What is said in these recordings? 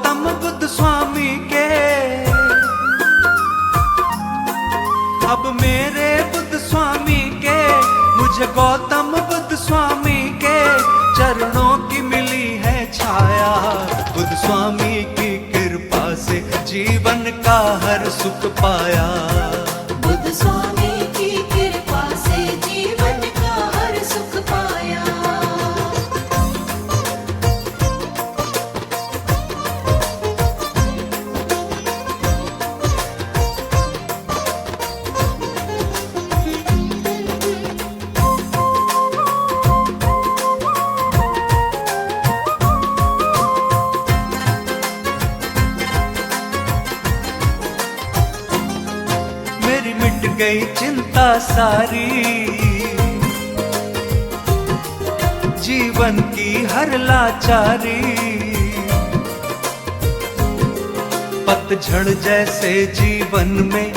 गौतम बुद्ध स्वामी के, अब मेरे बुद्ध स्वामी के, मुझे गौतम बुद्ध स्वामी के चरणों की मिली है छाया। बुद्ध स्वामी की कृपा से जीवन का हर सुख पाया। बुद्ध स्वामी की कृपा से जीवन का हर सुख पाया। मेरी मिट गई चिंता सारी, जीवन की हर लाचारी, पतझड़ जैसे जीवन में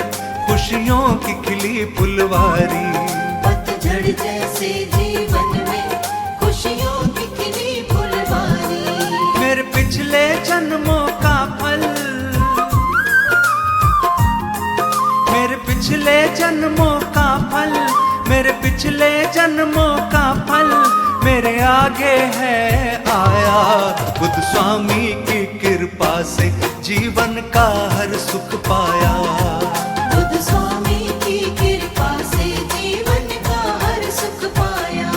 खुशियों की खिली फुलवारी। पतझड़ जैसे जीवन में खुशियों की खिली फुलवारी। मेरे पिछले जन्मों का फल, मेरे पिछले जन्मों का फल, मेरे पिछले जन्मों का फल मेरे आगे है आया। बुद्ध स्वामी की कृपा से जीवन का हर सुख पाया। बुद्ध स्वामी की कृपा से जीवन का हर सुख पाया।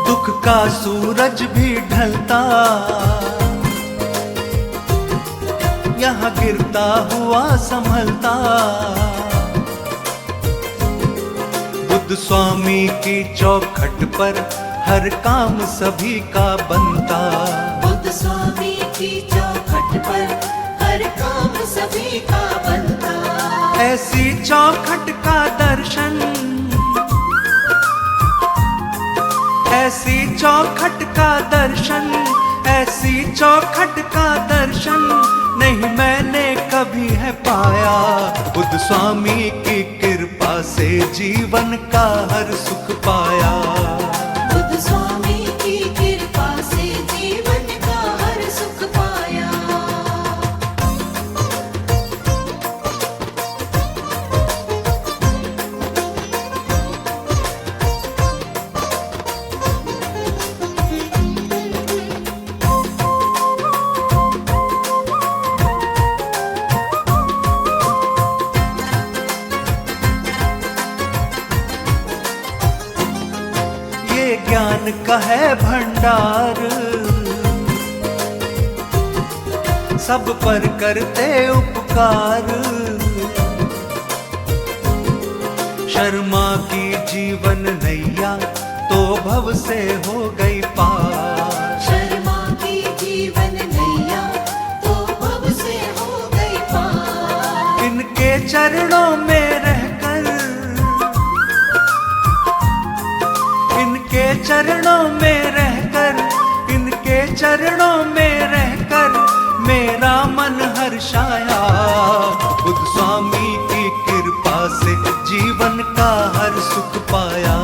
दुख का सूरज भी ढलता, यहाँ गिरता हुआ संभलता। बुद्ध स्वामी की चौखट पर हर काम सभी का बनता। बुद्ध स्वामी की चौखट पर हर काम सभी का बनता। ऐसी चौखट का दर्शन, ऐसी चौखट का दर्शन, ऐसी चौखट का दर्शन नहीं मैंने कभी है पाया। बुद्ध स्वामी की कृपा से जीवन का हर सुख पाया। बुद्ध स्वामी की कृपा से जीवन का हर सुख पाया। ये ज्ञान का है भंडार, सब पर करते उपकार। शर्मा की जीवन नैया तो भव से हो गई पार। शर्मा की जीवन नैया तो भव से हो गई पार। इनके चरणों में रहकर, इनके चरणों में रहकर, इनके चरणों में रहकर मेरा मन हर्षाया। बुद्ध स्वामी की कृपा से जीवन का हर सुख पाया।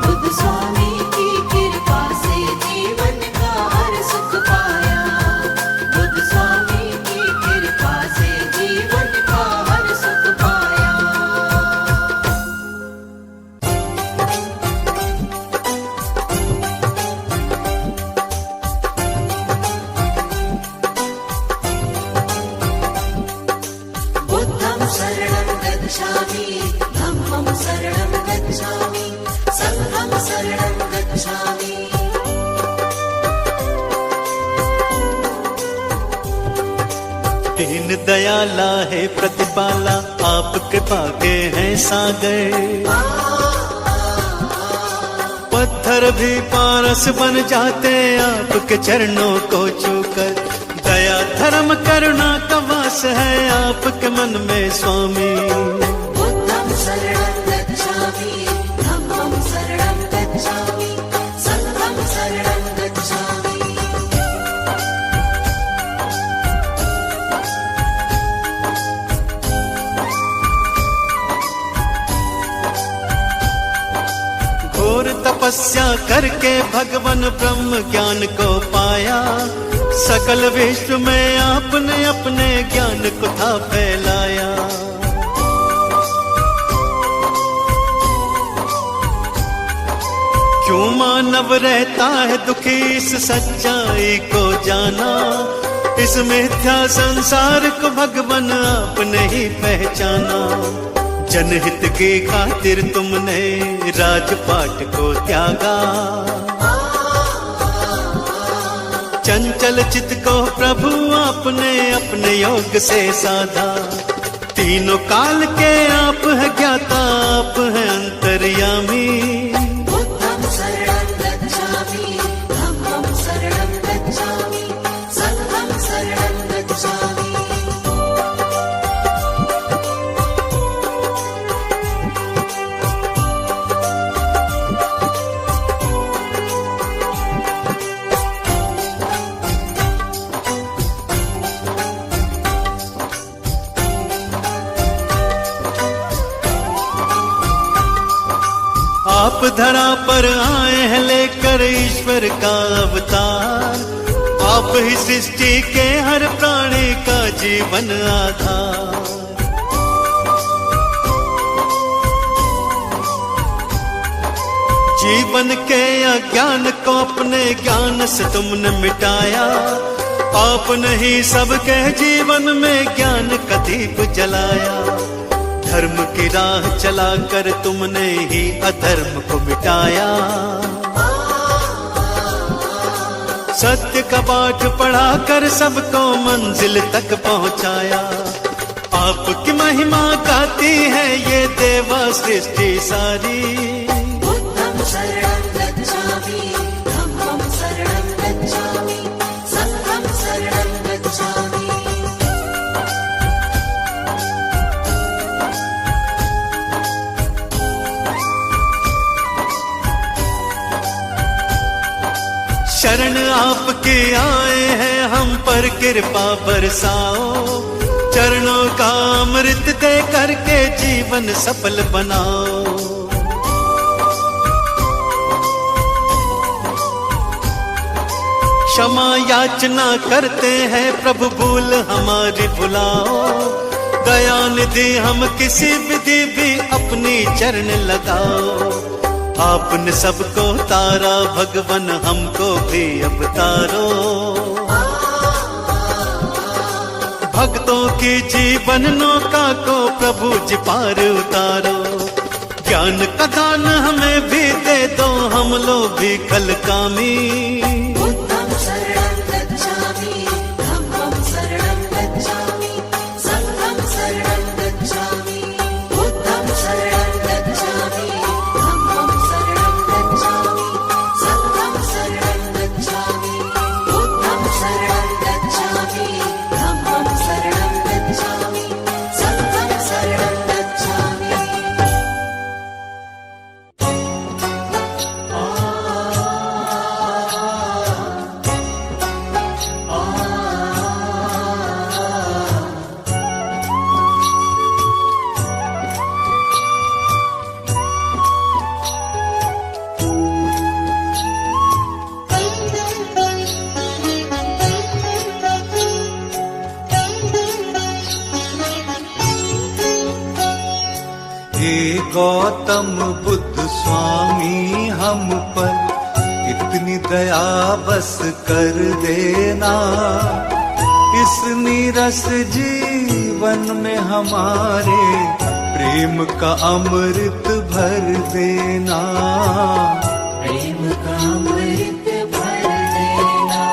बुद्ध स्वामी की कृपा से जीवन का हर सुख पाया। बुद्ध स्वामी की कृपा से जीवन का हर सुख पाया। बुद्धं शरणं गच्छामि, धम्मं शरणं गच्छामि, संघं शरणं गच्छामि। दीन दयाला है प्रतिपाला, आप कृपा के हैं सागर। पत्थर भी पारस बन जाते आपके चरणों को छूकर। दया धर्म करुणा का वास है आपके मन में स्वामी। बुद्धं शरणं गच्छामि, तपस्या करके भगवान ब्रह्म ज्ञान को पाया। सकल विश्व में आपने अपने ज्ञान को था फैलाया। क्यों मानव रहता है दुखी इस सच्चाई को जाना। इस मिथ्या संसार को भगवान आपने ही पहचाना। जनहित की खातिर तुमने राजपाट को त्यागा। चंचल चित्त को प्रभु आपने अपने योग से साधा। तीनों काल के आप है ज्ञाता, आप है अंतर्यामी। बुद्धं शरणं गच्छामि, धम्मं शरणं गच्छामि, संघं शरणं गच्छामि। आप धरा पर आए हैं लेकर ईश्वर का अवतार। आप ही सृष्टि के हर प्राणी का जीवन आधार। जीवन के अज्ञान को अपने ज्ञान से तुमने मिटाया। आपने ही सबके जीवन में ज्ञान का दीप जलाया। धर्म की राह चलाकर तुमने ही अधर्म को मिटाया। सत्य का पाठ पढ़ाकर सबको मंजिल तक पहुंचाया। आपकी महिमा गाती है ये देवा सृष्टि सारी। बुद्धं शरणं गच्छामि, धम्मं शरणं गच्छामि, संघं शरणं गच्छामि। शरण आपके आए हैं हम पर कृपा बरसाओ। चरणों का अमृत दे करके जीवन सफल बनाओ। क्षमा याचना करते हैं प्रभु भूल हमारी भुलाओ। दया निधि हम किसी विधि भी अपनी चरण लगाओ। आपने सबको तारा भगवान हमको भी अब तारो। भक्तों की जीवन नौका को प्रभु जी पार उतारो। ज्ञान का दान हमें भी दे दो, हम लोग भी कल कामी। बुद्धं शरणं गच्छामि, धम्मं शरणं गच्छामि, संघं शरणं गच्छामि। बुद्धं शरणं गच्छामि, धम्मं शरणं गच्छामि, संघं शरणं गच्छामि। बुद्धं शरणं गच्छामि, धम्मं शरणं गच्छामि, संघं शरणं गच्छामि। हे गौतम बुद्ध स्वामी हम पर इतनी दया बस कर देना। इस नीरस जीवन में हमारे प्रेम का अमृत भर देना। प्रेम का अमृत भर देना।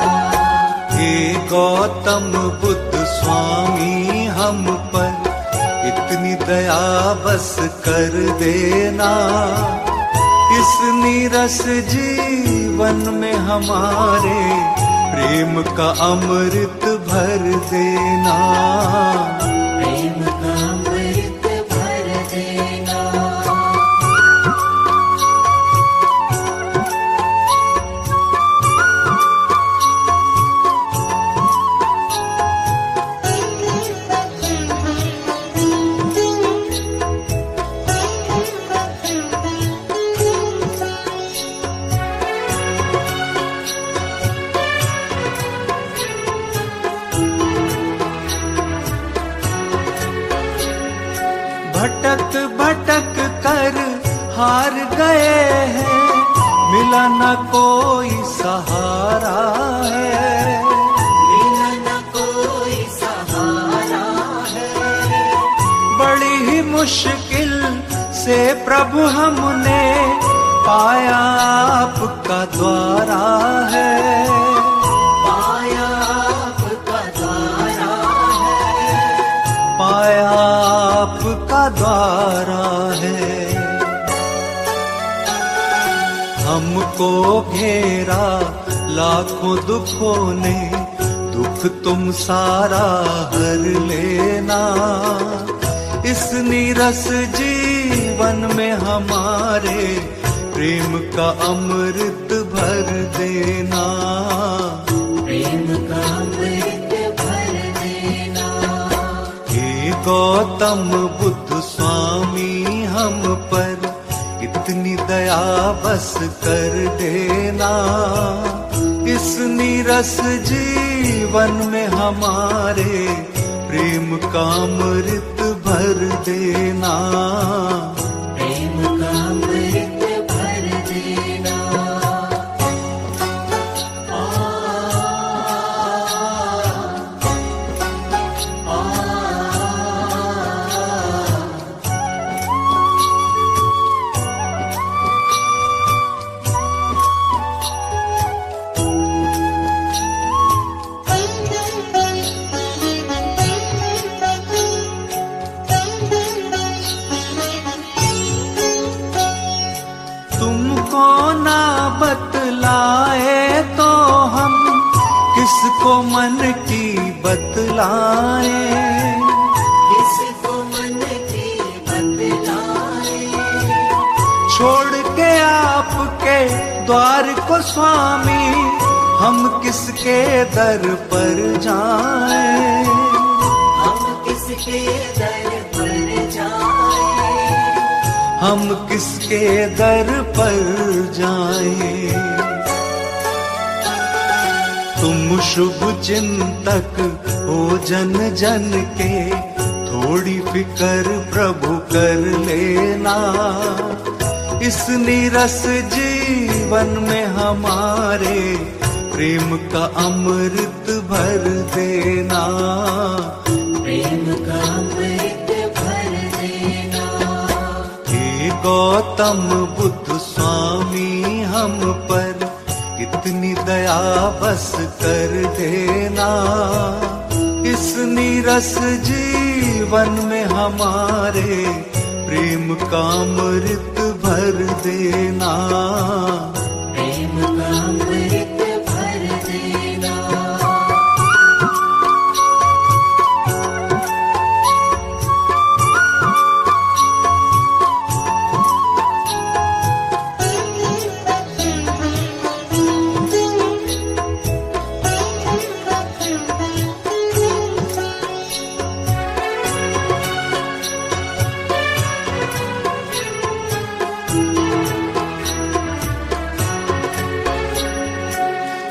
हे गौतम बुद्ध स्वामी हम पर इतनी दया बस कर देना। इस नीरस जीवन में हमारे प्रेम का अमृत भर देना। प्रेम का अमृत भर देना। हार गए हैं, मिला न कोई सहारा है, मिला न कोई सहारा है। बड़ी ही मुश्किल से प्रभु हमने पाया आपका द्वारा है, पाया आपका द्वारा है, पाया आपका द्वारा है। हमको घेरा लाखों दुखों ने, दुख तुम सारा हर लेना, इस नीरस जीवन में हमारे प्रेम का अमृत भर देना, प्रेम का अमृत भर देना। हे गौतम बुद्ध स्वामी हम पर इतनी दया बस कर देना, इस नीरस जीवन में हमारे प्रेम का अमृत भर देना, प्रेम का अमृत भर देना। तुमको ना बतलाए तो हम किसको मन की बतलाए, किसको मन की बतलाए। छोड़ के आपके द्वार को स्वामी हम किसके दर पर जाएं, हम किसके दर पर जाएं, हम किसके दर पर जाएं। तुम शुभ चिंतक हो जन जन के, थोड़ी फिकर प्रभु कर लेना, इस नीरस जीवन में हमारे प्रेम का अमृत भर देना, प्रेम का अमृत भर देना। हे गौतम बुद्ध स्वामी हम पर इतनी दया बस कर देना, इस नीरस जीवन में हमारे प्रेम का अमृत भर देना, प्रेम का अमृत भर देना।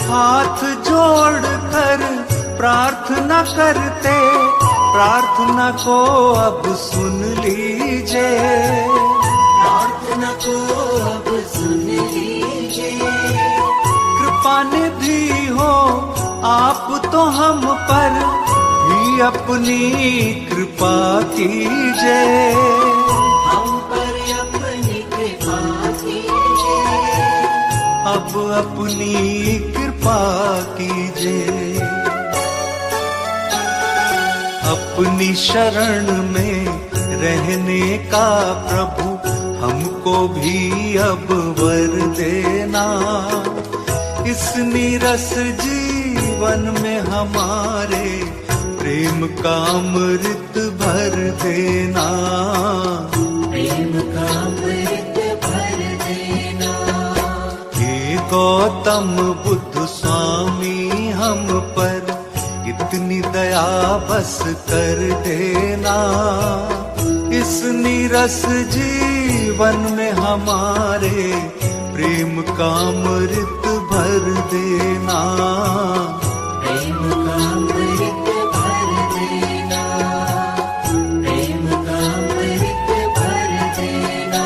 हाथ जोड़ कर प्रार्थना करते, प्रार्थना को अब सुन लीजिए, प्रार्थना को अब सुन लीजिए। कृपा निधि हो आप तो हम पर भी अपनी कृपा कीजिए, हम पर अपनी कृपा कीजिए, अब अपनी कृपा कीजिए। अपनी शरण में रहने का प्रभु हमको भी अब वर देना, इस नीरस जीवन में हमारे प्रेम का अमृत भर देना, प्रेम का अमृत भर देना। हे गौतम बुद्ध स्वामी हम पर इतनी दया बस कर देना, इस नीरस जीवन में हमारे प्रेम का अमृत भर देना, प्रेम का अमृत भर देना, प्रेम का अमृत भर देना।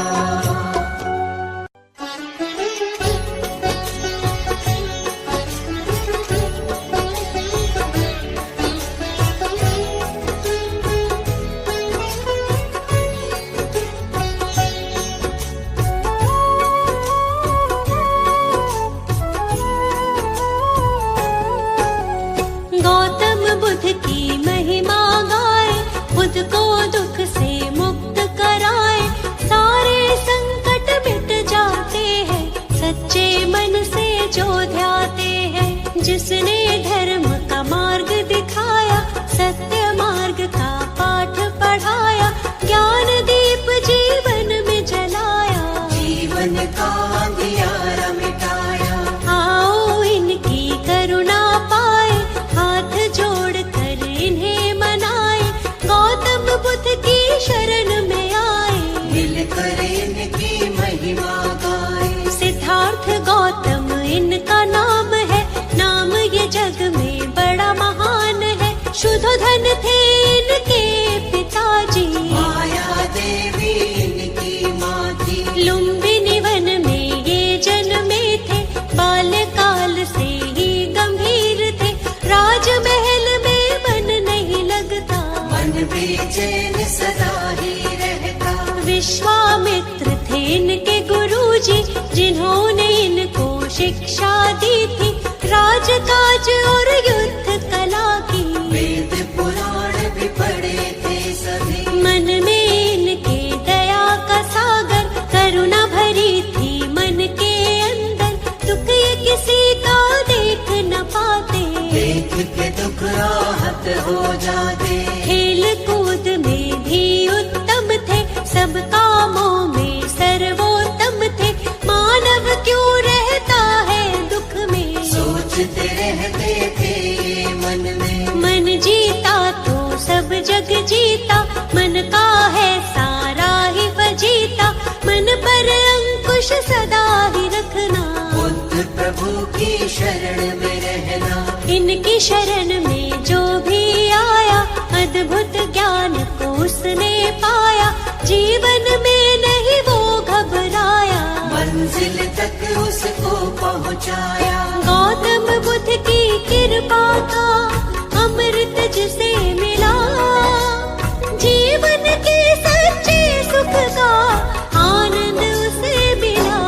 शिक्षा दी थी, राजकाज और युद्ध कला की। वेद पुराण भी पढ़े थे सभी, मन में इनके दया का सागर, करुणा भरी थी मन के अंदर, दुख ये किसी का देख न पाते, देख के दुख राहत हो जाते। खेल कूद में भी उत्तम थे, सब कामों में सर्वोत्तम थे, मानव क्यों रहता है दुख में, सोचते रहते थे ये मन में। मन जीता तो सब जग जीता, मन का है सारा ही वजीता, मन पर अंकुश सदा ही रखना, बुद्ध प्रभु की शरण में रहना। इनकी शरण में जो भी आया, अद्भुत ज्ञान को उसने पाया, जीवन में नहीं वो घबराया, मंजिल तक उसको पहुंचाया। गौतम बुद्ध की कृपा का अमृत जिसे मिला, जीवन के सच्चे सुख का आनंद उसे मिला।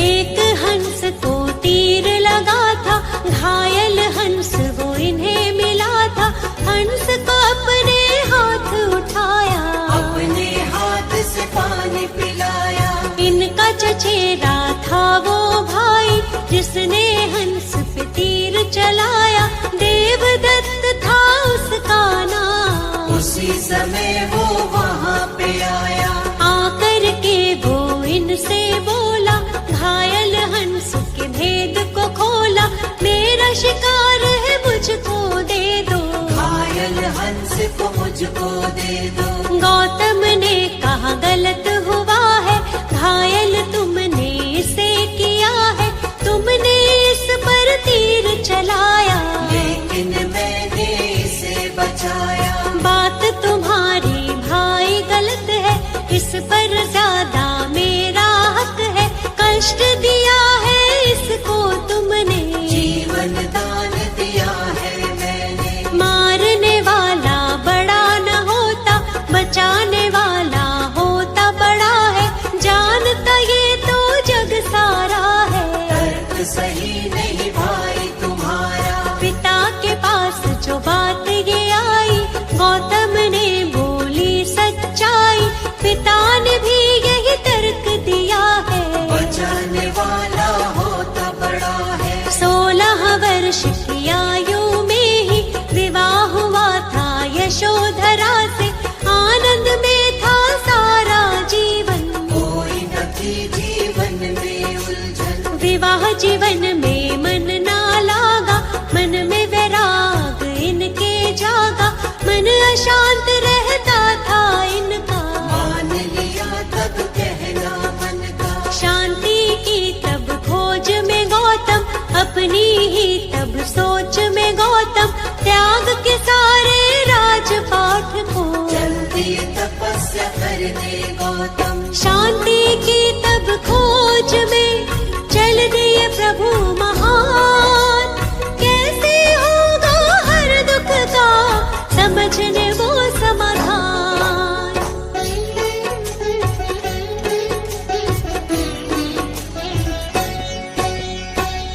एक हंस को तीर लगा था, घायल हंस वो इन्हें मिला था, हंस को अपने हाथ उठाया, अपने हाथ से पानी पिलाया। इनका चचेरा था वो भाई, जिसने हंस पे तीर चलाया, देवदत्त था उसका नाम, उसी समय वो वहाँ पे आया। आकर के वो इनसे बोला, घायल हंस के भेद को खोला, मेरा शिकार है मुझको दे दो, घायल हंस को मुझको दे दो। गौतम ने कहा गलत हुआ है, घायल तुमने इसे किया है, तुमने इस पर तीर चलाया, लेकिन मैंने इसे बचाया। बात तुम्हारी भाई गलत है, इस पर ज्यादा मेरा हक है, कष्ट दिया है इसको तुमने, जीवन दान दिया है मैंने। मारने वाला बड़ा न होता, बचाने वाला होता बड़ा है, जानता ये तो जग सारा है, तर्क सही नहीं भाई तुम्हारा। पिता के पास जो बात ये आई, गौतम ने बोली सच्चाई, पिता ने भी यही तर्क दिया है, बचाने वाला होता बड़ा है। 16 वर्ष की आयु में ही विवाह हुआ था यशोधरा से, आनंद में था सारा जीवन, कोई न थी जीवन में उलझन। विवाह जीवन में मन ना लागा, मन में वैराग इनके जागा, मन अशांत रहता था इनका, मान लिया तब कहना मन का। शांति की तब खोज में गौतम, अपनी ही तब सोच में गौतम, त्याग के सारे राजपाठ को, चल दिए तपस्या करने गौतम। शांति की तब खोज में चल दिए प्रभु महान, कैसे होगा हर दुख का समझने वो समाधान।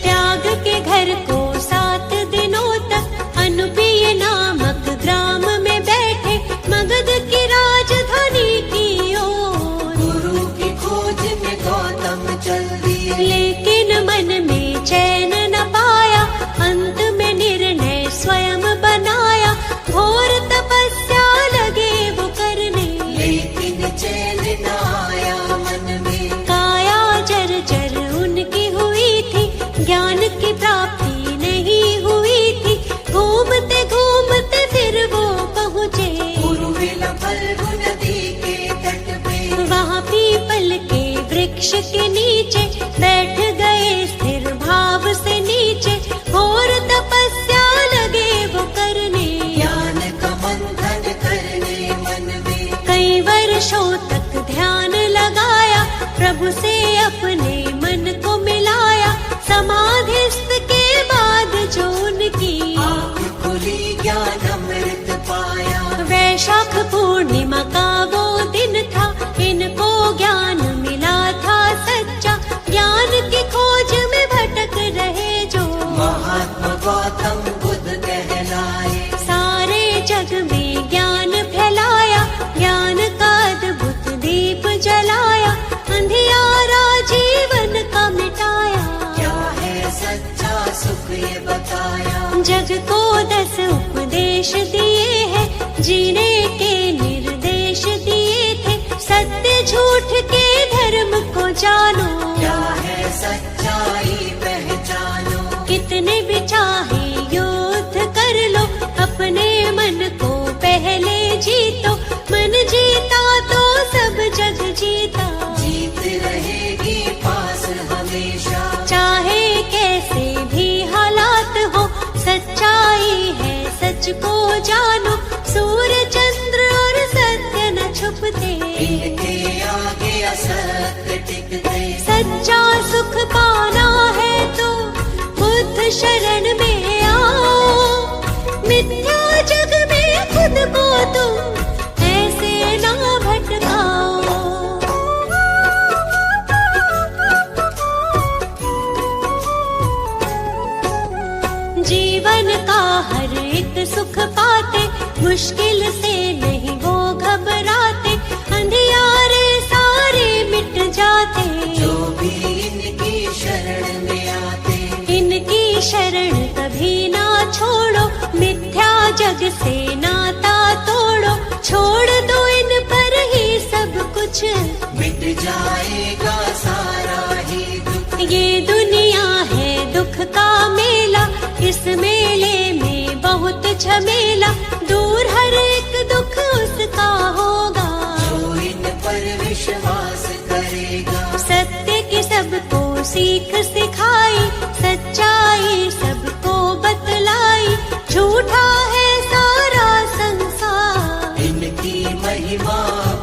त्याग के घर को 7 दिनों तक अनुपीय नामक ग्राम में बैठे, मगध की राजधानी की ओर, गुरु की खोज में गौतम चल दिए। लेकिन मन में चैन न पाया, अंत में निर्णय स्वयं बनाया, घोर तपस्या लगे वो करने, लेकिन चैन न आया मन में। काया जर्जर उनकी हुई थी, ज्ञान की प्राप्ति नहीं हुई थी, घूमते घूमते फिर वो पहुँचे उर्मिला फल्गु नदी के तट पे। वहाँ पीपल के वृक्ष के नीचे बैठ गए स्थिर भाव से नीचे, घोर तपस्या लगे वो करने, ज्ञान का मंथन करने मन में। कई वर्षों तक ध्यान लगाया, प्रभु से अपने मन को मिलाया, समाधिस्थ के बाद जो उनकी आँख खुली ज्ञान अमृत पाया। वैशाख पूर्णिमा का वो दिन था, इनको ज्ञान मिला था सच्चा। ज्ञान की खोज में भटक रहे जो महात्मा गौतम बुद्ध कहलाए। सारे जग में ज्ञान फैलाया, ज्ञान का अद्भुत दीप जलाया, अंधियारा जीवन का मिटाया। क्या है सच्चा सुख ये बताया। जग को 10 उपदेश दिए हैं, जीने के निर्देश दिए थे। सत्य झूठ के धर्म को जानो, क्या है सच्चाई पहचानो। कितने भी चाहे युद्ध कर लो, अपने मन को पहले जीतो। मन जीता तो सब जग जीता, जीत रहेगी पास हमेशा। चाहे कैसे भी हालात हो, सच्चाई है सच को जानो। सूर्य चंद्र और सत्य न छुपते, इनके आगे असत्य टिकते। सच्चा सुख पाना है तो बुद्ध शरण में आओ। मिथ्या जग में खुद को तुम ऐसे ना भटकाओ। जीवन का हर एक सुख पाते, मुश्किल से नहीं वो घबराते। अंधियारे सारे मिट जाते, जो भी इनकी शरण में आते। इनकी शरण कभी ना छोड़ो, मिथ्या जग से नाता तोड़ो। छोड़ दो इन पर ही सब कुछ, मिट जाएगा सारा ही दुख। ये दुनिया है दुख का मेला, इस मेले में बहुत झमेला। दूर हर एक दुख उसका होगा, जो इन पर विश्वास करेगा। सत्य की सबको सीख सिखाई, सच्चाई सबको बतलाई। झूठा है सारा संसार, इनकी महिमा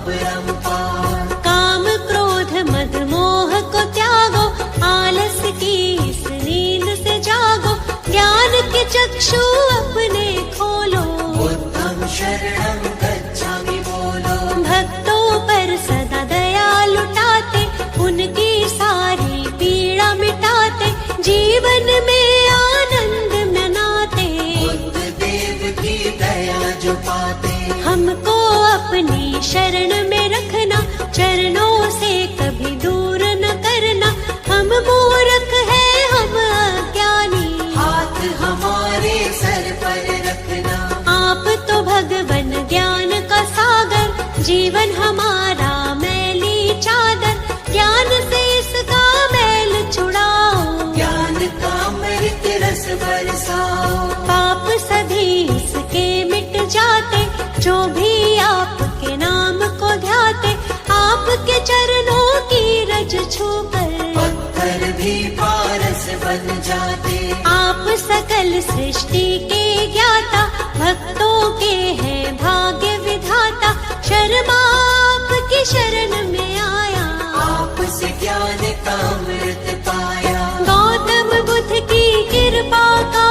परंपार। काम क्रोध मद मोह को त्यागो, आलस की इस नींद से जागो। ज्ञान के चक्षु अपने खोलो, बुद्धं शरणं गच्छामि बोलो। भक्तों पर सदा दया लुटाते, उनकी सारी पीड़ा मिटाते। जीवन में आनंद मनाते, बुद्ध देव की दया जो पाते। हमको अपनी शरण में रखना, चरणों से कभी दूर न करना। हम मूर्ख हैं हम अज्ञानी, हाथ हमारे सर पर रखना। आप तो भगवन ज्ञान का सागर, जीवन हमारा मैली चादर। ज्ञान से इसका मैल छुड़ाओ, ज्ञान का अमृत रस बरसाओ। पाप सभी इसके मिट जाते, जो भी आपके नाम को ध्याते। आपके चरणों की रज छूकर पत्थर भी पारस बन जाते। आप सकल सृष्टि के ज्ञाता, भक्तों के हैं भाग्य विधाता। शर्मा आपकी शरण में आया, आपसे ज्ञान का अमृत पाया। गौतम बुद्ध की कृपा का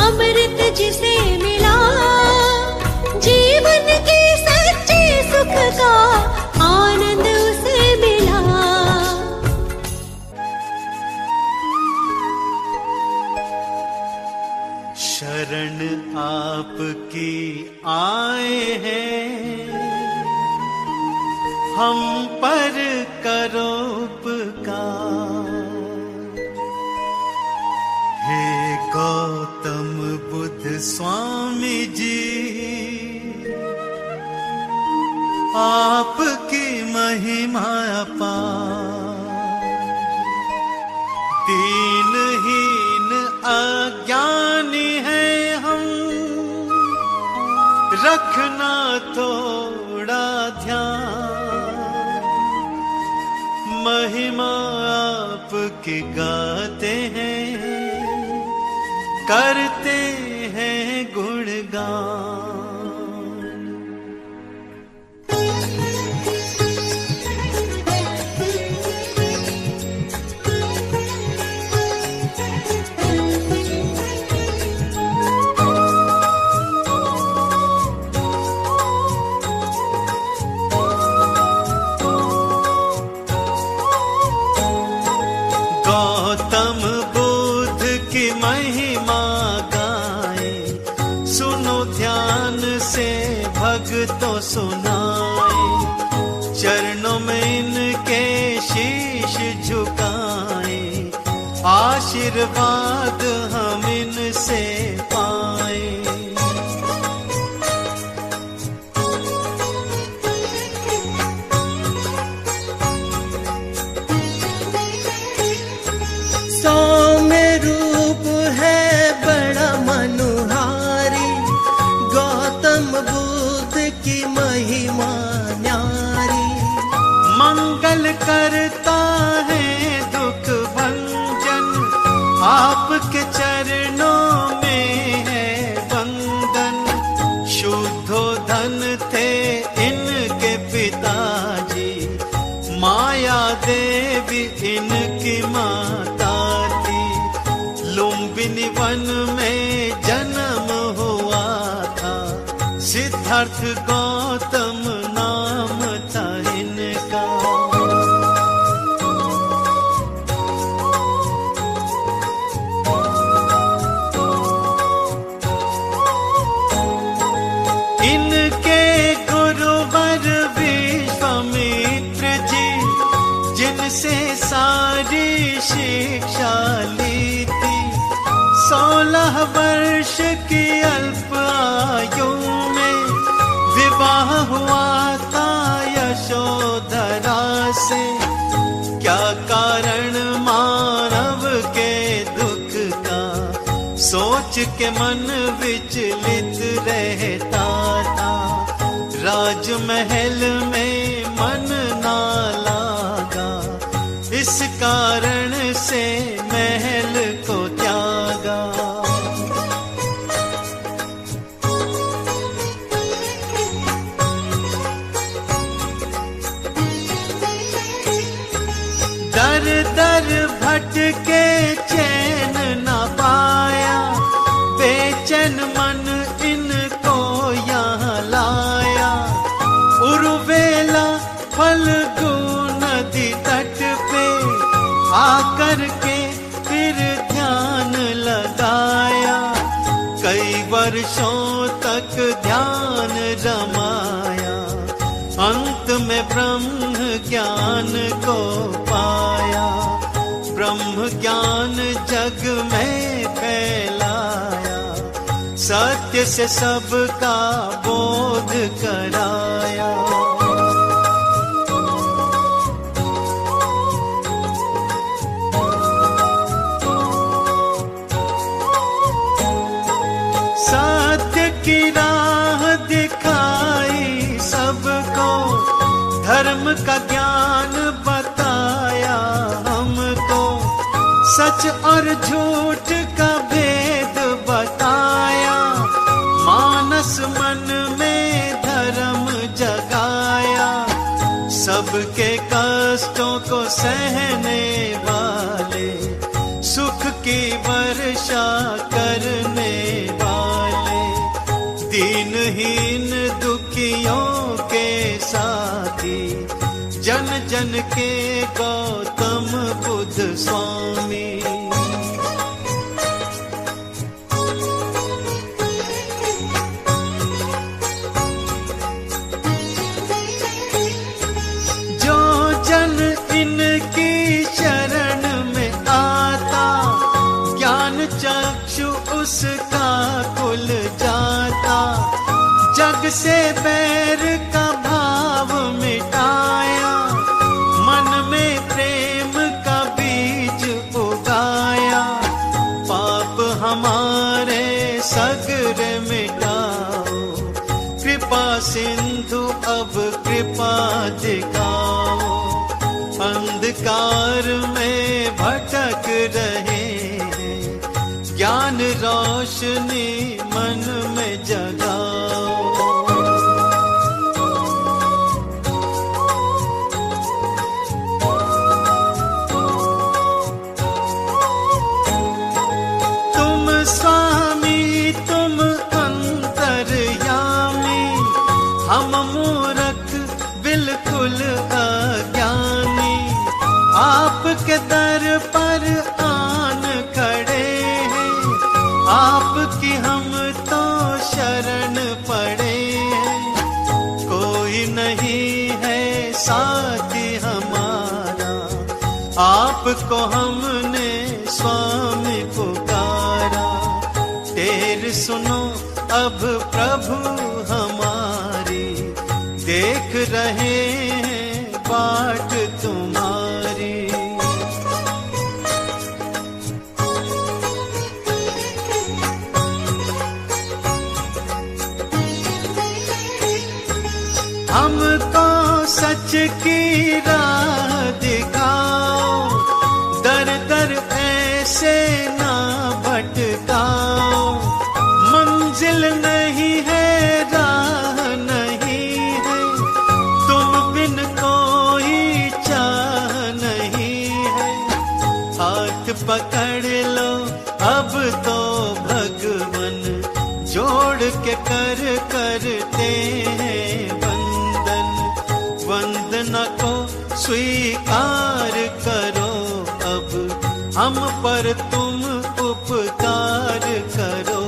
अमृत जिसे मिला, जीवन के सच्चे सुख का आनंद उसे मिला। शरण आपकी आए हैं, हम पर करो उपकार। हे गौतम बुद्ध स्वामी जी, आपकी महिमा अपार। दीनहीन अज्ञानी हैं हम, रखना थोड़ा ध्यान। महिमा आपकी गाते हैं, करते हैं गुणगान। ध्यान से भक्तों सुनाए, चरणों में इनके शीश झुकाए, आशीर्वाद हम इनसे पाए। सौम्य रूप है बड़ा मनोहारी, गौतम बुद्ध की महिमा न्यारी। मंगल करता है दुख भंजन, आपके चरणों में है वंदन। शुद्धोधन थे इनके पिताजी, माया देवी इनकी माता थी। लुम्बिनी वन में जन्म हुआ था, सिद्धार्थ गौतम नाम था इनका। इनके गुरुवर विश्वामित्र जी, जिनसे सारी शिक्षा ली थी। 16 वर्ष की अल्प आयु में विवाह हुआ था यशोधरा से। क्या कारण मानव के दुख का, सोच के मन विचलित रहता था। राजमहल में मन ना लागा, इस कारण से महल को त्यागा। दर दर भटके चैन न पाया, बेचैन मन इनको यहाँ लाया। उर्वेला फल्गु नदी तट पे आकर के फिर ध्यान लगाया। कई वर्षों तक ध्यान रमाया, अंत में ब्रह्म ज्ञान को पाया। ब्रह्म ज्ञान जग में फैलाया, सत्य से सबका बोध कराया। सत्य की राह दिखाई सबको, धर्म का ज्ञान बताया हमको। सच और झूठ का भेद बताया, मानस मन में धर्म जगाया। सबके कष्टों को सहने वाले, सुख की वर्षा करने वाले। दीनहीन दुखियों के साथी, जन जन के गौतम बुद्ध स्वामी। जो जन इनकी शरण में आता, ज्ञान चक्षु उसका खुल जाता। जग से बैर का भाव मिटाया, मन में प्रेम का बीज उगाया। पाप हमारे सगरे मिटाओ, कृपा सिंधु अब कृपा दिखाओ। अंधकार में भटक रहे हैं, ज्ञान रोशनी मन में जगाओ। तुम स्वामी तुम अंतर्यामी, हम मूर्ख बिल्कुल अज्ञानी। आपके दर पर आन खड़े हैं, आपकी हम तो शरण चरण पड़े हैं। कोई नहीं है साथी हमारा, आपको हमने स्वामी पुकारा। तेर सुनो अब प्रभु हमारी, देख रहे हैं बाट तुम्हारी। हमको सच की राह दिखाओ, दर दर ऐसे ना भटकाओ। मंजिल नहीं है, राह नहीं है, तुम बिन कोई चाह नहीं है। हाथ पकड़ लो अब तो भगवन, जोड़ के करते हैं वंदन। वंदना को स्वीकार करो अब, हम पर तुम उपकार करो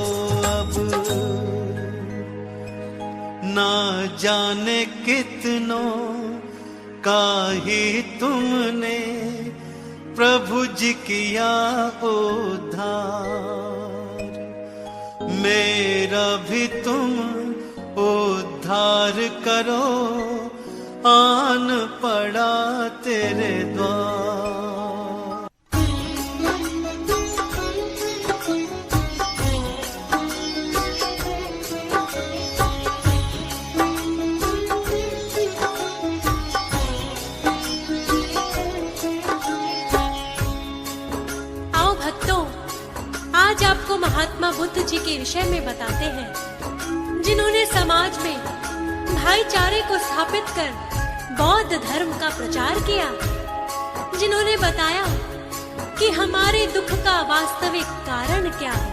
अब। ना जाने कितनों का ही तुमने प्रभु जी किया उद्धार, मेरा भी तुम उद्धार करो, आन पड़ा तेरे द्वार। आओ भक्तों, आज आपको महात्मा बुद्ध जी के विषय में बताते हैं, जिन्होंने समाज में भाईचारे को स्थापित कर बौद्ध धर्म का प्रचार किया। जिन्होंने बताया कि हमारे दुख का वास्तविक कारण क्या है।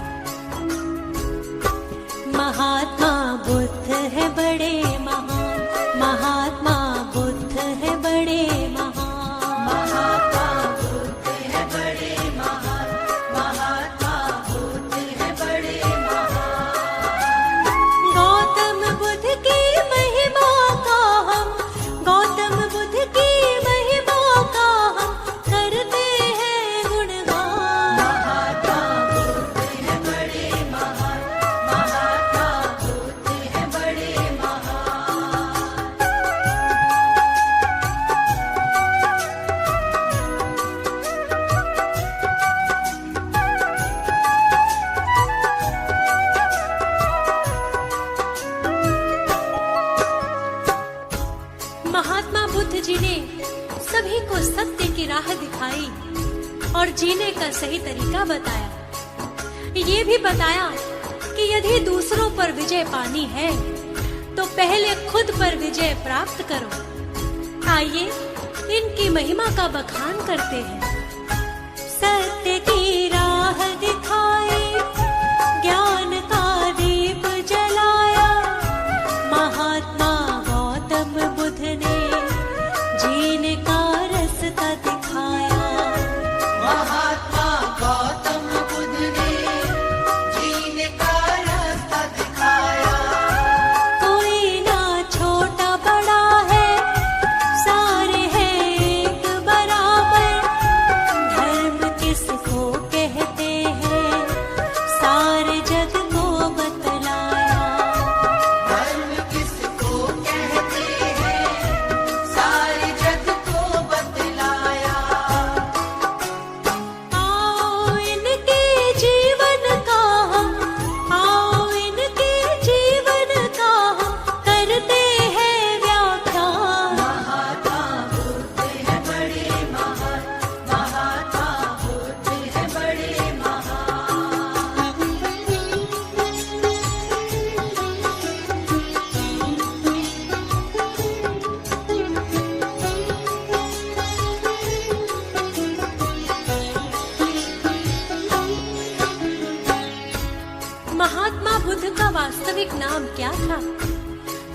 महात्मा बुद्ध है बड़े महान, महात्मा बुद्ध है बड़े महान, महात्मा बुद्ध है बड़े महान, महात्मा बुद्ध है बड़े महान। गौतम बुद्ध की महिमा का हम, गौतम बुद्ध की महिमा का हम करते हैं गुणगान। महात्मा बुद्ध है बड़े महान, महात्मा बुद्ध है बड़े महान। महात्मा बुद्ध जी ने सभी को सत्य की राह दिखाई और जीने का सही तरीका बताया। ये भी बताया कि यदि दूसरों पर विजय पानी है तो पहले खुद पर विजय प्राप्त करो। आइए इनकी महिमा का बखान करते हैं। सत्य की राह दिखाई, ज्ञान का दीप जलाया, महात्मा गौतम बुद्ध ने जीने का रास्ता दिखाया। महात्मा गौतम बुद्ध ने जीने का रास्ता दिखाया। कोई ना छोटा बड़ा है, सारे हैं एक बराबर। धर्म किसको कहते हैं, सारे जग को बतलाया। धर्म किसको कहते हैं, सारे जग को बतलाया। आओ इनके जीवन का हम, आओ इनके जीवन का हम करते हैं व्याख्यान। महात्मा बुद्ध है बड़े महान, महात्मा बुद्ध है बड़े महान। महात्मा बुद्ध का वास्तविक नाम क्या था?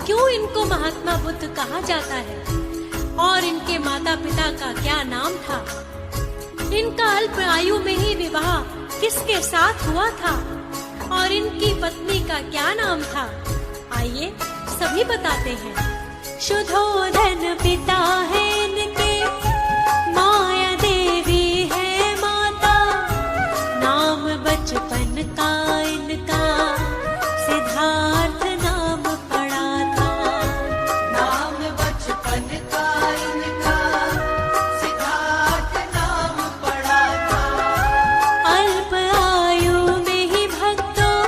क्यों इनको महात्मा बुद्ध कहा जाता है? और इनके माता पिता का क्या नाम था? इनका अल्प आयु में ही विवाह किसके साथ हुआ था? और इनकी पत्नी का क्या नाम था? सभी बताते हैं। शुद्धोधन पिता है इनके, माया देवी है माता, नाम बचपन का इनका सिद्धार्थ नाम पड़ा था। नाम बचपन का इनका सिद्धार्थ नाम पड़ा था। अल्प आयु में ही भक्तों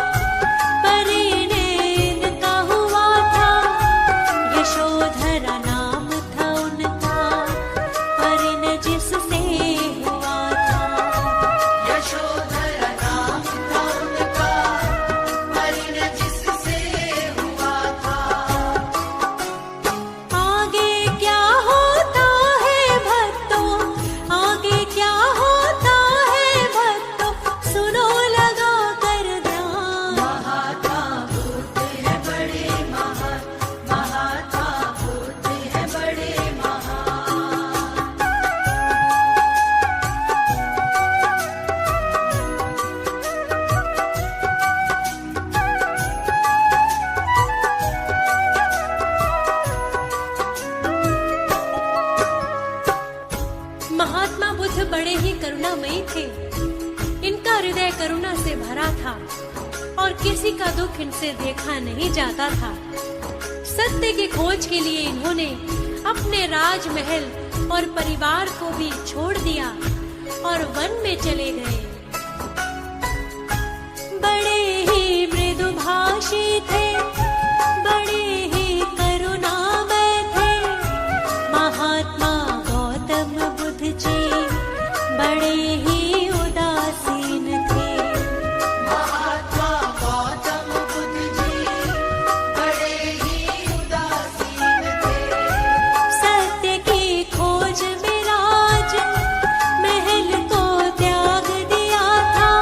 परिणय इनका हुआ था। यशोधरा नाम था उनका, परिणय जिससे हुआ था। यशोधरा नाम था उनका, परिणय जिससे हुआ था। आगे क्या होता है भक्तों, आगे क्या होता है भक्तों, सुनो लगा कर ध्यान। महात्मा बुद्ध है बड़े महान, महात्मा बुद्ध है बड़े महान। महात्मा बुद्ध बड़े ही करुणामयी थे। इनका हृदय करुणा से भरा था और किसी का दुख इनसे देखा नहीं जाता था। सत्य की खोज के लिए इन्होंने अपने राजमहल और परिवार को भी छोड़ दिया और वन में चले गए। बड़े ही मृदुभाषी थे, बड़े ही करुणामय थे। महात्मा गौतम बुद्ध जी बड़े ही उदासीन थे। महात्मा गौतम बुद्ध जी बड़े ही उदासीन थे। सत्य की खोज में राज महल को त्याग दिया था।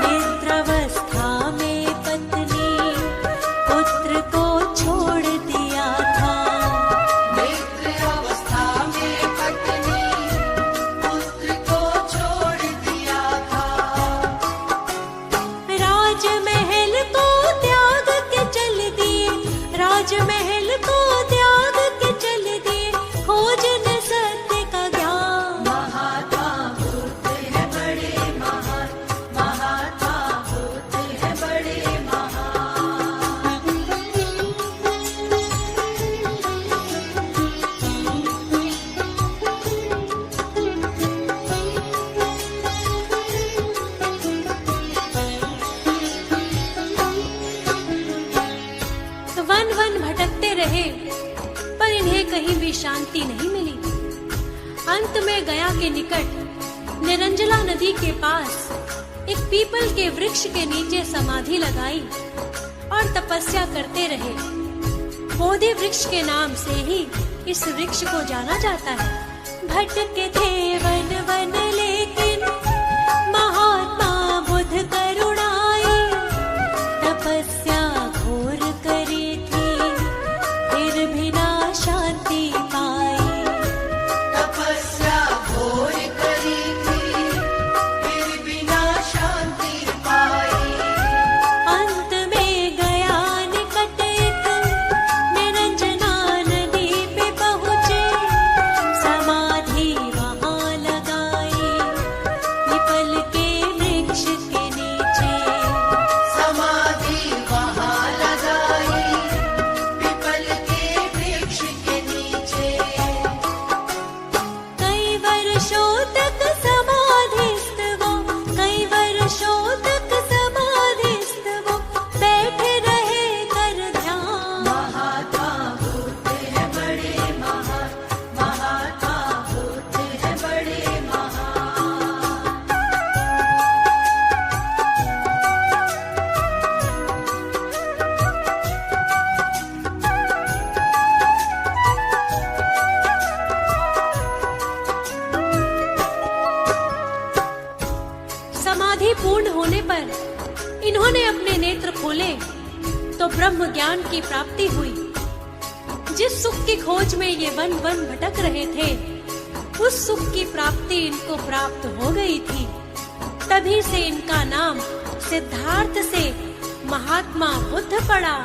निद्रावस्था में पत्नी पुत्र को छोड़ दिया था। मित्र अवस्था में पत्नी पुत्र को छोड़ दिया था। राजमहल को त्याग के चल दिए, राजमहल को त्याग के चल दिए, खोजने सत्य का ज्ञान। महात्मा बुद्ध है बड़े महान, महात्मा बुद्ध है बड़े महान। वन वन भटकते रहे पर इन्हें कहीं भी शांति नहीं मिली। अंत में गया के निकट निरंजला नदी के पास एक पीपल के वृक्ष के नीचे समाधि लगाई और तपस्या करते रहे। बोधि वृक्ष के नाम से ही इस वृक्ष को जाना जाता है। भटके थे वन वन लेकिन महात्मा बुद्ध करुणाई, तपस्या घोर करी थी फिर भी ना शांति पाई। तपस्या घोर करी थी फिर बिना शांति पाई। अंत में गया निकट एक निरंजना नदी पे पहुँचे, समाधि वहाँ लगाई पीपल के वृक्ष के नीचे। समाधि वहाँ लगाई पीपल के वृक्ष के नीचे। कई वर्षों तक समाधिस्थ वो, कई वर्षों तक समाधिस्थ वो, बैठे रहे कर ध्यान। महात्मा बुद्ध है बड़े महान, महात्मा बुद्ध है बड़े महान। समाधि पूर्ण होने पर इन्होंने अपने नेत्र खोले तो ब्रह्म ज्ञान की प्राप्ति हुई। जिस सुख की खोज में ये वन वन भटक रहे थे, उस सुख की प्राप्ति इनको प्राप्त हो गई थी। तभी से इनका नाम सिद्धार्थ से महात्मा बुद्ध पड़ा।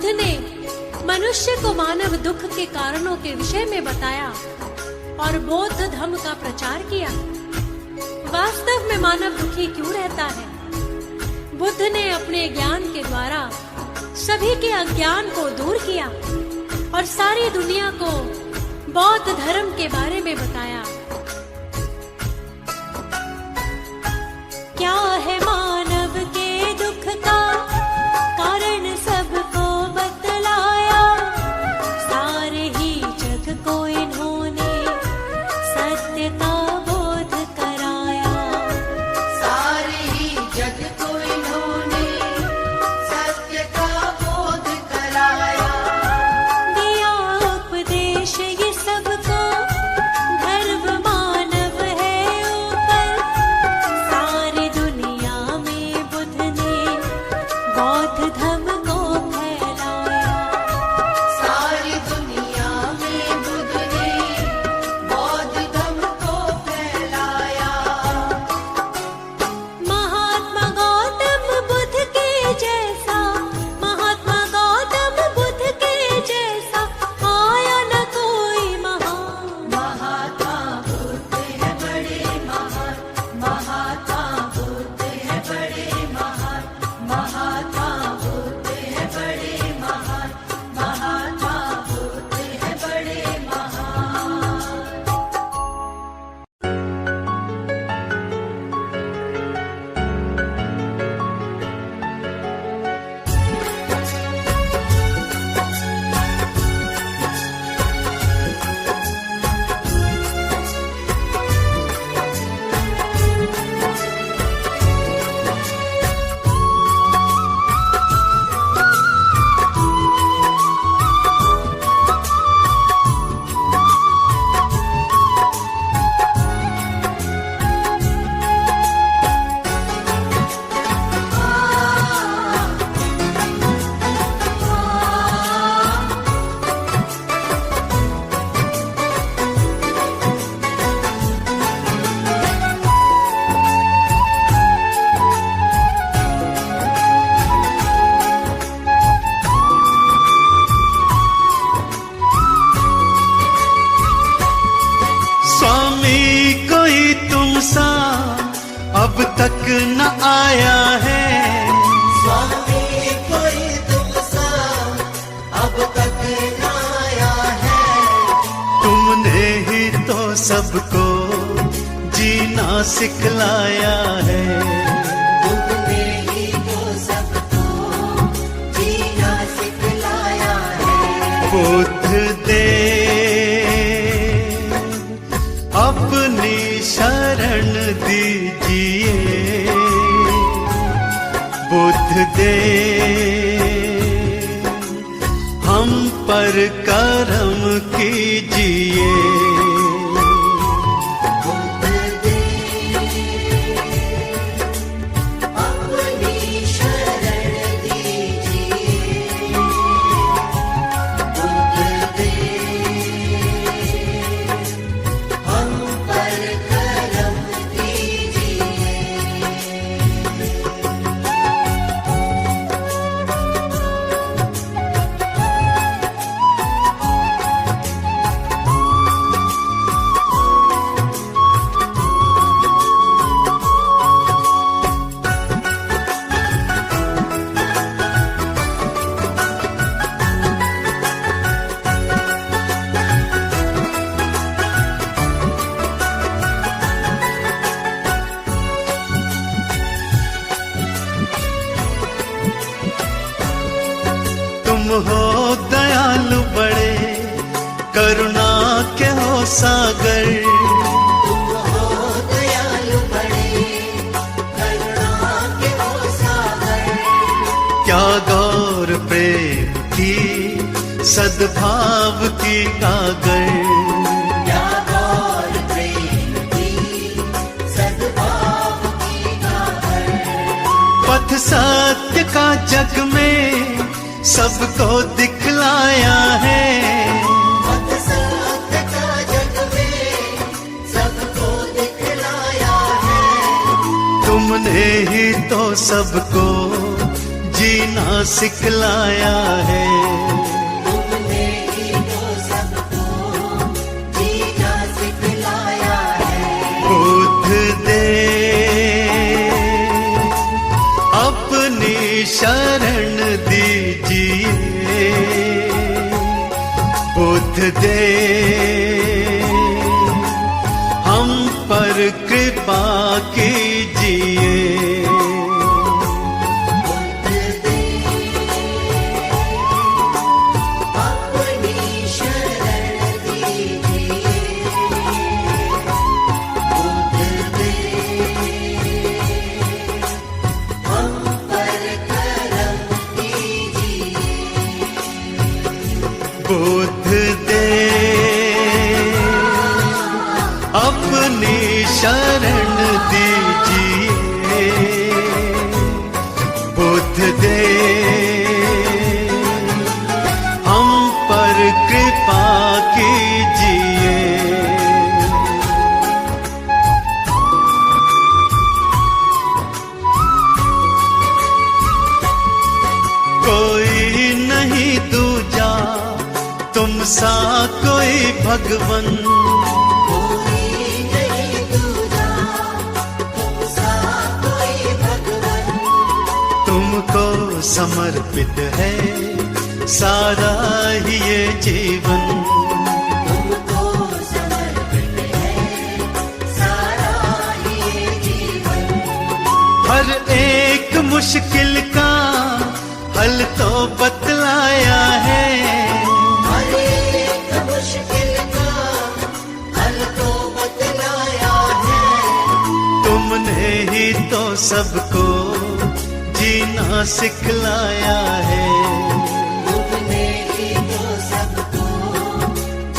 बुद्ध ने मनुष्य को मानव दुख के कारणों के विषय में बताया और बौद्ध धर्म का प्रचार किया। वास्तव में मानव दुखी क्यों रहता है? बुद्ध ने अपने ज्ञान के द्वारा सभी के अज्ञान को दूर किया और सारी दुनिया को बौद्ध धर्म के बारे में बताया। क्या है मानव के दुख का कारण सबको बतलाया, सारे ही जग को इन्होंने सत्य का बोध कराया। सारे ही जग को इन्होंने सत्य का बोध कराया। दिया उपदेश ये सबको, धर्म मानव है ऊपर, सारी दुनिया में बुद्ध ने बौद्ध धर्म को फैलाया। सारी दुनिया में बुद्ध ने बौद्ध धर्म को फैलाया। महात्मा गौतम बुद्ध के जैसा, महात्मा गौतम बुद्ध के जैसा आया न कोई महान। महात्मा बुद्ध है बड़े महान, महात्मा बुद्ध है बड़े महान, महात्मा बुद्ध है बड़े महान, महात्मा बुद्ध है बड़े महान। स्वामी कोई तुम सा अब तक न आया है, स्वामी कोई तुमसा अब तक न आया है। तुमने ही तो सबको जीना सिखलाया है। तुमने ही तो सबको जीना सिखलाया है। बुद्ध दे अपनी शरण दीजिए, बुद्ध दे हम पर करम कीजिए। बुद्ध दे अपनी शरण दीजिए। बुद्ध दे हम पर करम कीजिए। तुम हो दयालु बड़े, करुणा के हो सागर। तुम हो दयालु बड़े, करुणा के हो सागर। क्या गौर प्रेम की सद्भाव की कागर। क्या गौर प्रेम की सद्भाव की कागर। पथ सत्य का जग में सबको दिखलाया है। पथ सत्य का जग में सबको दिखलाया है। तुमने ही तो सबको जीना सिखलाया है। तुमने ही तो सबको जीना सिखलाया है। बुद्ध दे अपनी शरण दीजिए, बुद्ध दे हम पर कृपा कीजिए। बुद्ध दे अपनी शरण दीजिए। बुद्ध दे हम पर करम कीजिए। बुद्ध दे अपनी शरण दीजिए, बुद्ध दे हम पर कृपा कीजिए। कोई नहीं दूजा तुम सा कोई भगवन, कोई नहीं दूजा तुम सा कोई भगवन। तुमको समर्पित है सारा ही ये जीवन। तुमको समर्पित है सारा ये जीवन। हर एक मुश्किल का हल तो बतलाया है। हर एक मुश्किल का हल तो बतलाया है। तुमने ही तो सबको जीना सिखलाया है। तुमने ही तो सबको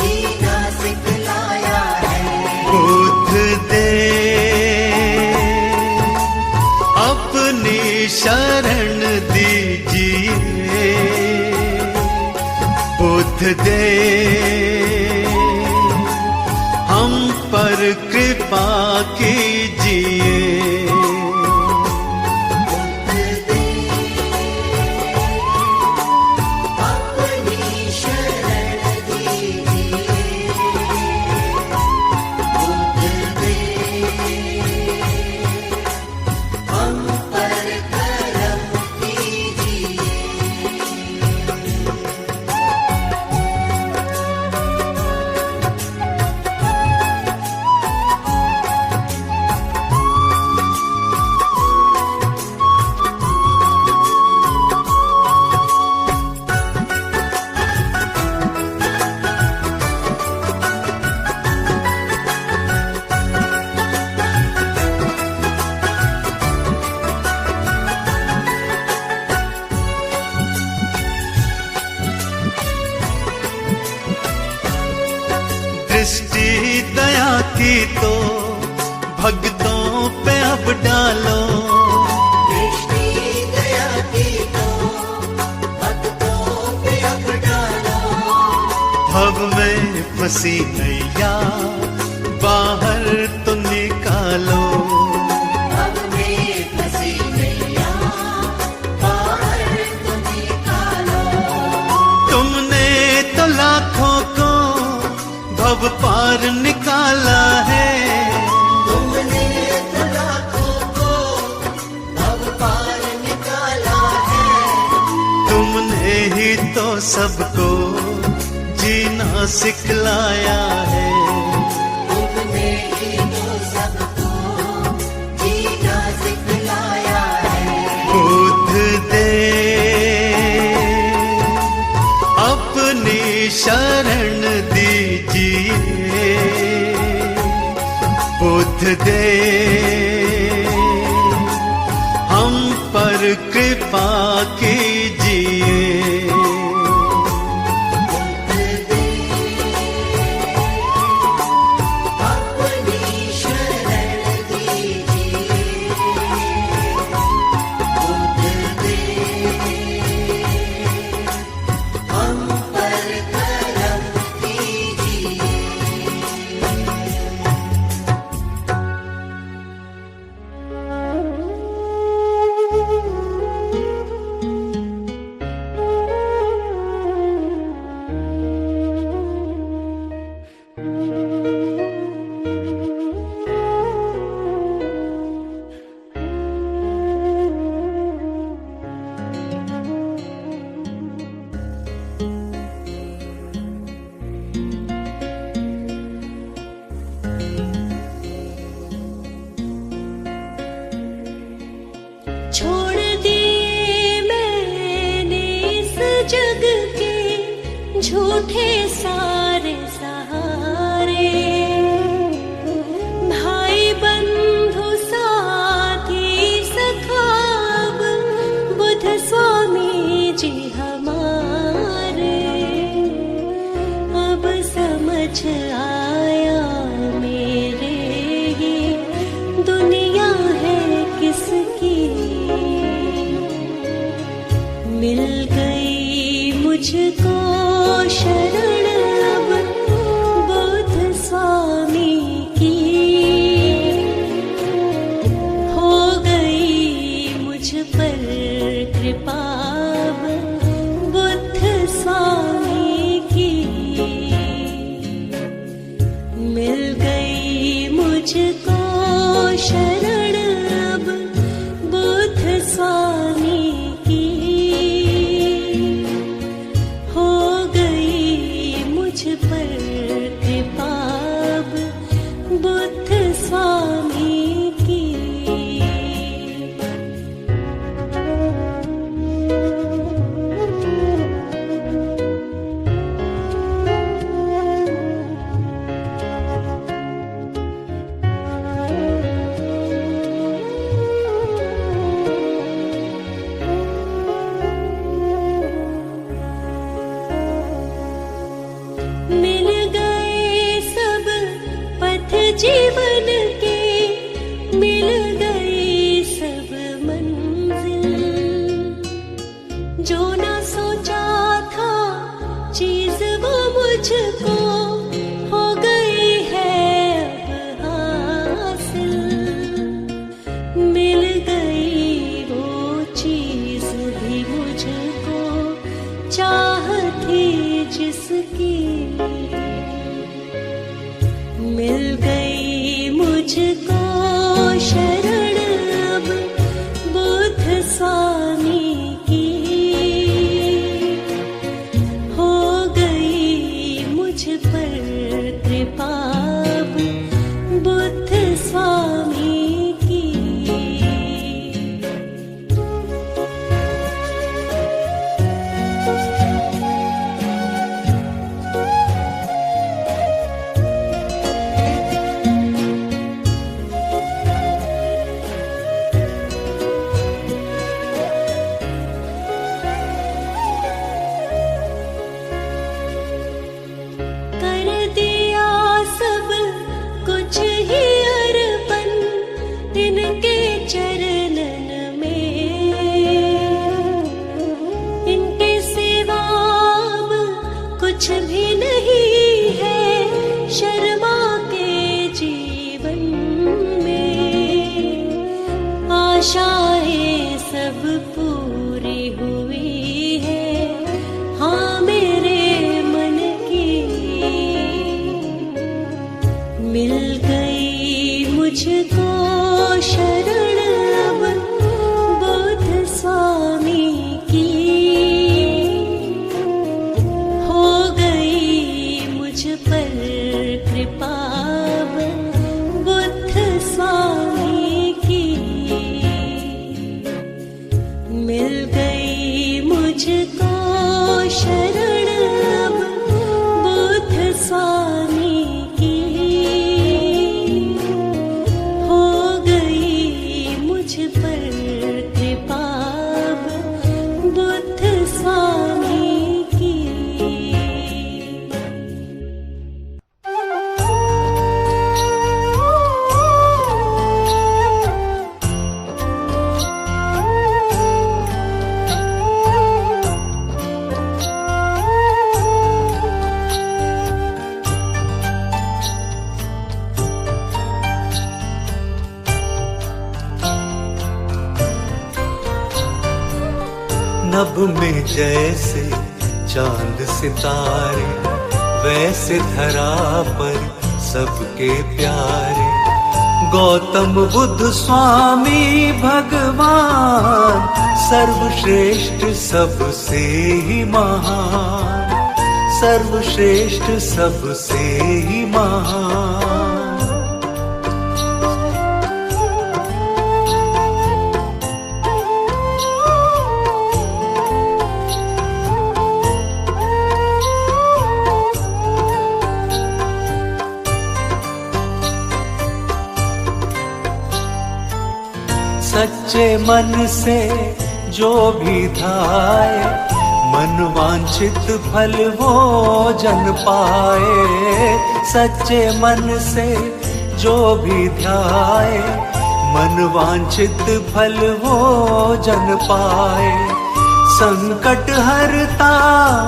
जीना सिखलाया है। बुद्ध दे अपनी शरण दीजिए, बुद्ध दे हम पर कृपा कीजिए। बुद्ध दे अपनी शरण दीजिए। बुद्ध दे हम पर करम कीजिए। दृष्टि दया की तो भक्तों पे अब डालो, दृष्टि दया की तो भक्तों पे अब डालो। भव में फंसी नैया बाहर तो निकालो। अब में फंसी नैया बाहर तो निकालो। तुमने तो लाखों को भव पार निकाला है। तुमने तो लाखों को भव पार निकाला है। तुमने ही तो सबको जीना सिखलाया है। तुमने ही तो सबको जीना सिखलाया है। बुद्ध दे अपनी शरण दीजिए, बुद्ध दे हम पर कृपा कीजिए। अपनी शरण दीजिए। बुद्ध दे हम पर करम कीजिए। झूठे सारे सहारे, भाई बंधु साथी सखाब, बुद्ध स्वामी जी हमारे। अब समझ आया मेरे ये दुनिया है किसकी। मिल गई मुझको शरण अब बुद्ध स्वामी की। हो गई मुझ पर कृपा बुद्ध स्वामी की। मिल गई मुझको शरण अब बुद्ध स्वामी की। हो गई मुझ पर कृपा बुद्ध स्वामी की। मिल गए सब पथ जीवन के, मिल गई सब मंजिल। जो ना सोचा था चीज वो मुझको हो गई है अब हासिल। मिल गई वो चीज भी मुझको चाह थी जिसकी। मिल गई मुझको शरण अब बुद्ध स्वामी की। हो गई मुझ पर कृपा बुद्ध स्वामी की। कर दिया सब कुछ ही अर्पण इनके चरणन में। इनके सिवा अब कुछ भी नहीं है शर्मा के जीवन में। आशाएं सब पूरी हुई है हाँ मेरे मन की। मिल गई मुझको शरण अब बुद्ध स्वामी की। हो गई मुझ पर कृपा बुद्ध स्वामी की। मिल गई मुझको शरण अब बुद्ध स्वामी की। हो गई मुझ पर कृपा बुद्ध स्वामी की। नभ में जैसे चांद सितारे, वैसे धरा पर सबके प्यारे। गौतम बुद्ध स्वामी भगवान सर्वश्रेष्ठ सबसे ही महान, सर्वश्रेष्ठ सबसे ही महान। सच्चे मन से जो भी ध्याए, मन वांछित फल वो जन पाए। सच्चे मन से जो भी ध्याए, मन वांछित फल वो जन पाए। संकट हरता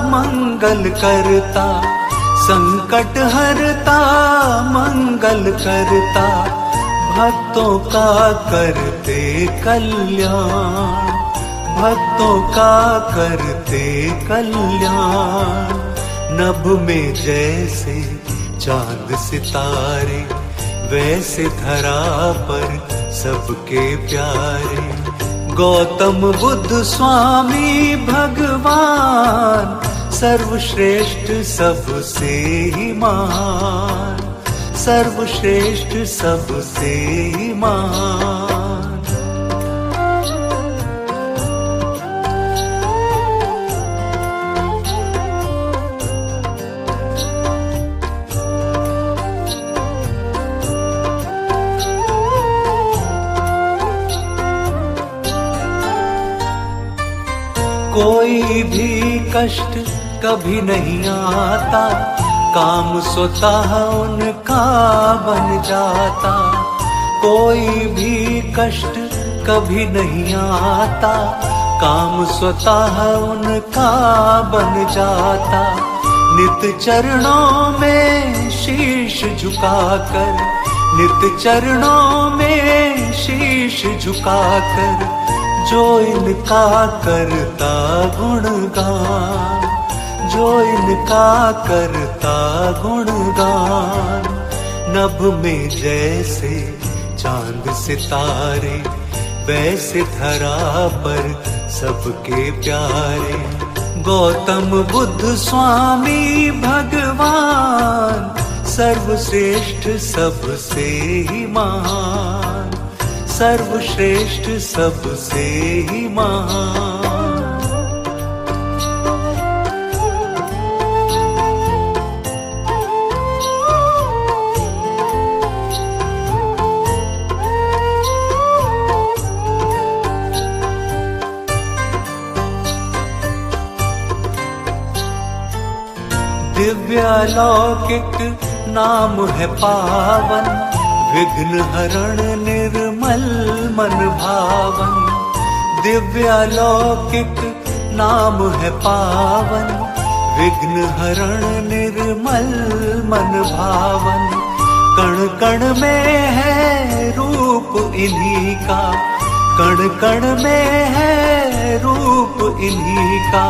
मंगल करता, संकट हरता मंगल करता, भक्तों का करते कल्याण, भक्तों का करते कल्याण। नभ में जैसे चांद सितारे, वैसे धरा पर सबके प्यारे। गौतम बुद्ध स्वामी भगवान, सर्वश्रेष्ठ सबसे ही महान, सर्वश्रेष्ठ सबसे ही महान। कोई भी कष्ट कभी नहीं आता, काम स्वतः उनका बन जाता। कोई भी कष्ट कभी नहीं आता, काम स्वतः उनका बन जाता। नित चरणों में शीश झुकाकर, नित चरणों में शीश झुकाकर, जो इनका करता गुणगान, जो इनका करता गुणगान। नभ में जैसे चांद सितारे, वैसे धरा पर सबके प्यारे। गौतम बुद्ध स्वामी भगवान, सर्वश्रेष्ठ सबसे ही महान, सर्वश्रेष्ठ सबसे ही महान। दिव्यालौकिक नाम है पावन, विघ्न हरण निर्मल मन भावन। दिव्यालौकिक नाम है पावन, विघ्न हरण निर्मल मन भावन। कण कण में है रूप इन्हीं का, कण कण में है रूप इन्हीं का।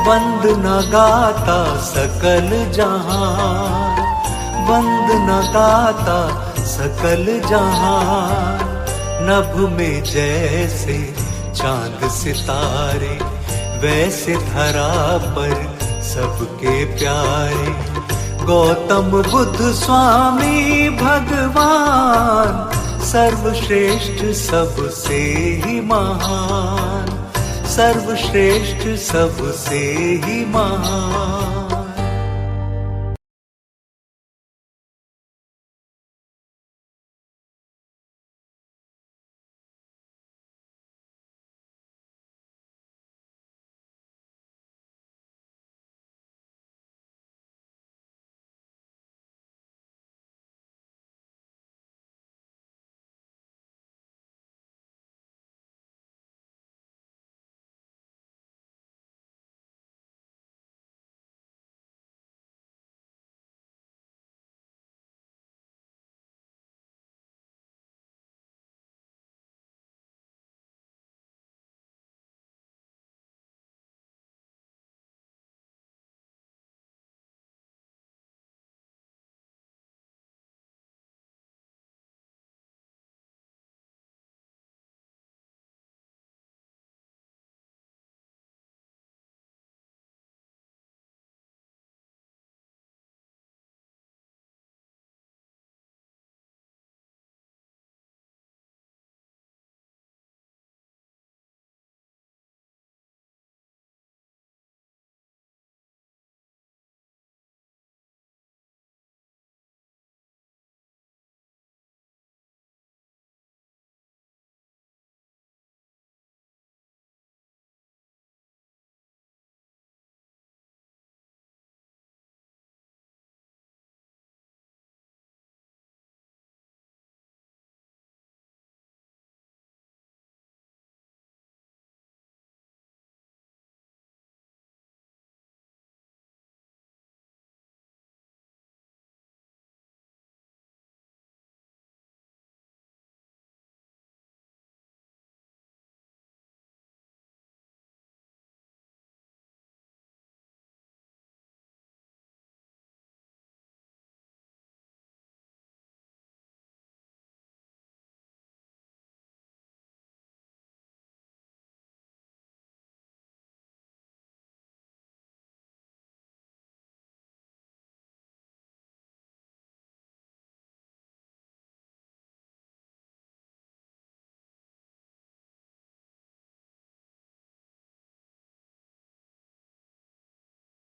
वंदना गाता सकल जहान, वंदना गाता सकल जहान। नभ में जैसे चांद सितारे, वैसे धरा पर सबके प्यारे। गौतम बुद्ध स्वामी भगवान, सर्वश्रेष्ठ सबसे ही महान, सर्वश्रेष्ठ सबसे ही महान।